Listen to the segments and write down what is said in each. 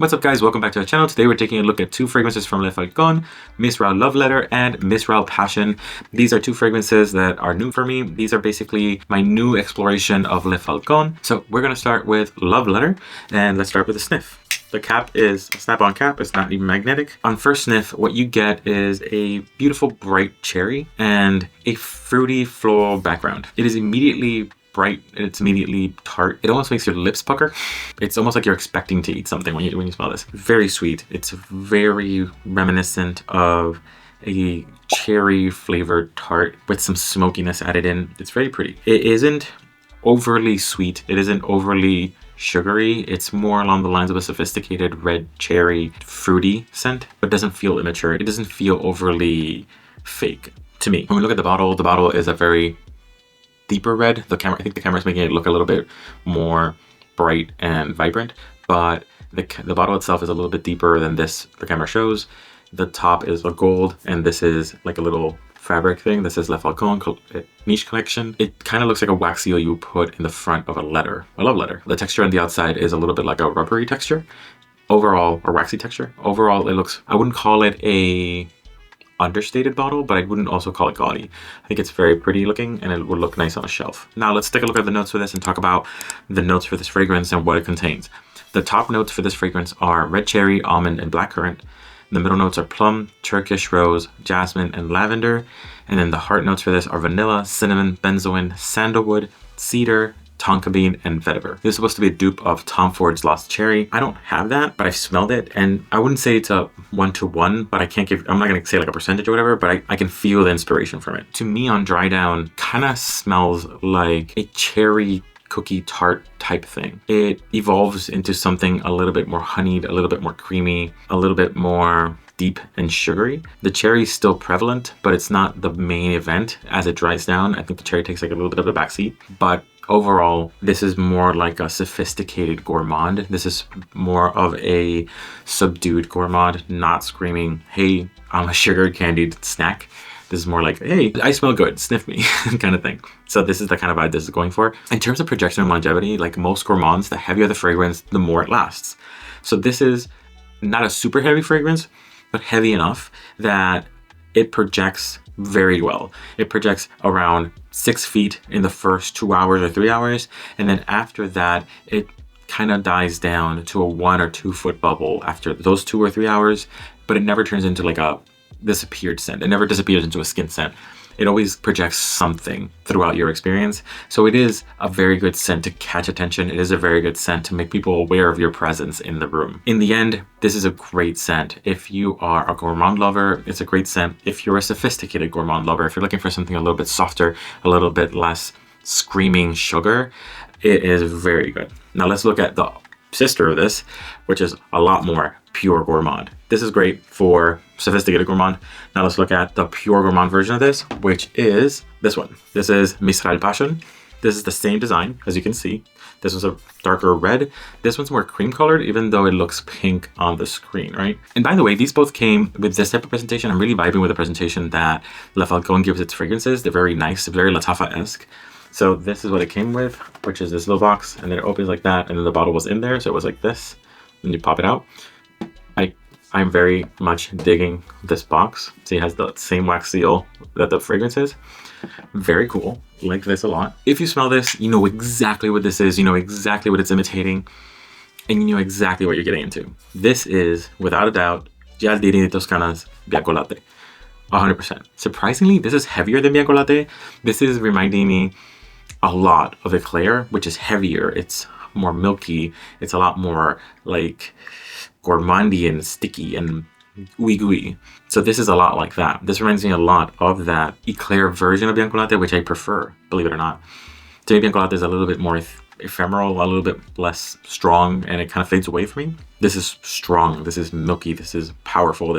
What's up guys, welcome back to the channel. Today we're taking a look at two fragrances from Le Falcone, Mirsaal Love Letter and Mirsaal Passion. These are two fragrances that are new for me. These are basically my new exploration of Le Falcone. So we're going to start with Love Letter and let's start with a sniff. The cap is a snap-on cap, it's not even magnetic. On first sniff, what you get is a beautiful bright cherry and a fruity floral background. It is immediately bright and it's immediately tart. It almost makes your lips pucker. It's almost like you're expecting to eat something when you smell this. Very sweet. It's very reminiscent of a cherry flavored tart with some smokiness added in. It's very pretty. It isn't overly sweet. It isn't overly sugary. It's more along the lines of a sophisticated red cherry fruity scent, but doesn't feel immature. It doesn't feel overly fake to me. When we look at the bottle is a very deeper red. I think the camera is making it look a little bit more bright and vibrant, but the bottle itself is a little bit deeper than this the camera shows. The top is a gold and this is like a little fabric thing. This is Le Falcone niche collection. It kind of looks like a wax seal you put in the front of a letter, a love letter. The texture on the outside is a little bit like a rubbery texture overall, or waxy texture. Overall it looks, I wouldn't call it a understated bottle, but I wouldn't also call it gaudy. I think it's very pretty looking and it would look nice on a shelf. Now let's take a look at the notes for this and talk about the notes for this fragrance and what it contains. The top notes for this fragrance are red cherry, almond, and blackcurrant. The middle notes are plum, Turkish rose, jasmine, and lavender. And then the heart notes for this are vanilla, cinnamon, benzoin, sandalwood, cedar, tonka bean, and vetiver. This is supposed to be a dupe of Tom Ford's Lost Cherry. I don't have that, but I've smelled it, and I wouldn't say it's a 1-to-1, but I'm not gonna say like a percentage or whatever, but I can feel the inspiration from it. To me, on dry down, kind of smells like a cherry cookie tart type thing. It evolves into something a little bit more honeyed, a little bit more creamy, a little bit more deep and sugary. The cherry is still prevalent, but it's not the main event. As it dries down, I think the cherry takes like a little bit of a backseat, but overall, this is more like a sophisticated gourmand. This is more of a subdued gourmand, not screaming, hey, I'm a sugar candied snack. This is more like, hey, I smell good, sniff me, kind of thing. So this is the kind of vibe this is going for. In terms of projection and longevity, like most gourmands, the heavier the fragrance, the more it lasts. So this is not a super heavy fragrance, but heavy enough that it projects very well. It projects around 6 feet in the first 2 hours or 3 hours. And then after that, it kind of dies down to a 1 or 2 foot bubble after those 2 or 3 hours, but it never turns into like a disappeared scent. It never disappears into a skin scent. It always projects something throughout your experience. So it is a very good scent to catch attention. It is a very good scent to make people aware of your presence in the room. In the end, this is a great scent. If you are a gourmand lover, it's a great scent. If you're a sophisticated gourmand lover, if you're looking for something a little bit softer, a little bit less screaming sugar, it is very good. Now let's look at the sister of this, which is a lot more pure gourmand. This is great for sophisticated gourmand. Now let's look at the pure gourmand version of this, which is this one. This is Mirsaal Passion. This is the same design, as you can see. This one's a darker red. This one's more cream colored, even though it looks pink on the screen, right? And by the way, these both came with this type of presentation. I'm really vibing with the presentation that Le Falcone gives its fragrances. They're very nice, very Lattafa-esque. So this is what it came with, which is this little box, and then it opens like that, and then the bottle was in there, so it was like this, and you pop it out. I'm very much digging this box. See, it has the same wax seal that the fragrance is. Very cool, like this a lot. If you smell this, you know exactly what this is, you know exactly what it's imitating, and you know exactly what you're getting into. This is, without a doubt, Giardini di Toscana's Bianco Latte. 100%. Surprisingly, this is heavier than Bianco Latte. This is reminding me a lot of Eclair, which is heavier. It's more milky. It's a lot more like gourmandy and sticky and ooey gooey. So this is a lot like that. This reminds me a lot of that Eclair version of Bianco Latte, which I prefer, believe it or not. To me, Bianco Latte is a little bit more ephemeral, a little bit less strong, and it kind of fades away from me. This is strong, this is milky, this is powerful,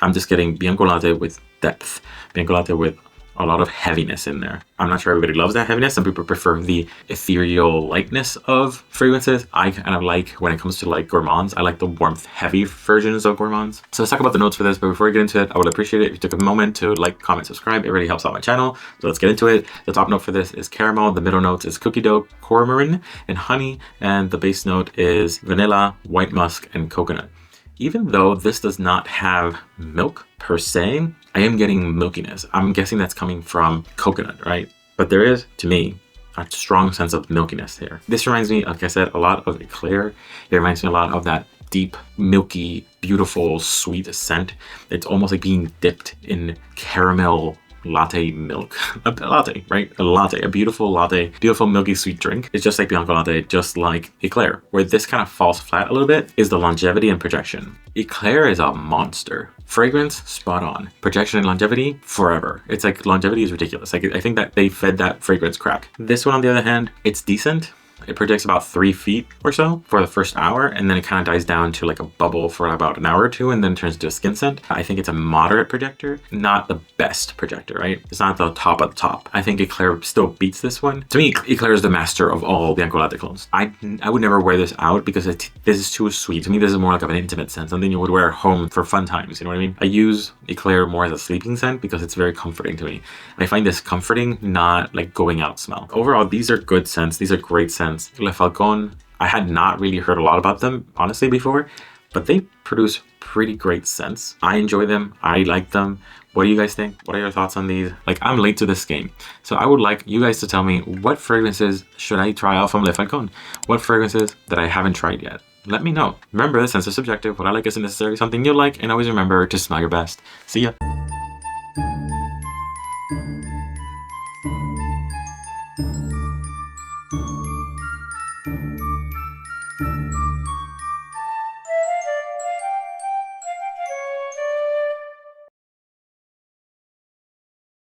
I'm just getting Bianco Latte with depth, Bianco Latte with a lot of heaviness in there. I'm not sure everybody loves that heaviness. Some people prefer the ethereal lightness of fragrances. I kind of like, when it comes to like gourmands, I like the warmth heavy versions of gourmands. So let's talk about the notes for this, but before we get into it, I would appreciate it if you took a moment to like, comment, subscribe. It really helps out my channel. So let's get into it. The top note for this is caramel, the middle notes is cookie dough, cormoran, and honey, and the base note is vanilla, white musk, and coconut. Even though this does not have milk per se, I am getting milkiness. I'm guessing that's coming from coconut, right? But there is, to me, a strong sense of milkiness here. This reminds me, like I said, a lot of eclair. It reminds me a lot of that deep, milky, beautiful, sweet scent. It's almost like being dipped in caramel latte milk. A latte, right? A latte, a beautiful latte, beautiful milky sweet drink. It's just like Bianco latte, just like eclair. Where this kind of falls flat a little bit is the longevity and projection. Eclair is a monster. Fragrance, spot on. Projection and longevity, forever. It's like longevity is ridiculous. Like I think that they fed that fragrance crack. This one, on the other hand, it's decent. It projects about 3 feet or so for the first hour, and then it kind of dies down to like a bubble for about an hour or two, and then turns into a skin scent. I think it's a moderate projector, not the best projector, right? It's not the top of the top. I think Eclair still beats this one. To me, Eclair is the master of all Bianco Latte clones. I would never wear this out because this is too sweet. To me, this is more like of an intimate scent, something you would wear at home for fun times, you know what I mean? I use Eclair more as a sleeping scent because it's very comforting to me. I find this comforting, not like going out smell. Overall, these are good scents. These are great scents. Le Falcone, I had not really heard a lot about them, honestly, before, but they produce pretty great scents. I enjoy them. I like them. What do you guys think? What are your thoughts on these? Like, I'm late to this game, so I would like you guys to tell me, what fragrances should I try out from Le Falcone? What fragrances that I haven't tried yet? Let me know. Remember, the sense is subjective. What I like isn't necessarily something you like, and always remember to smell your best. See ya.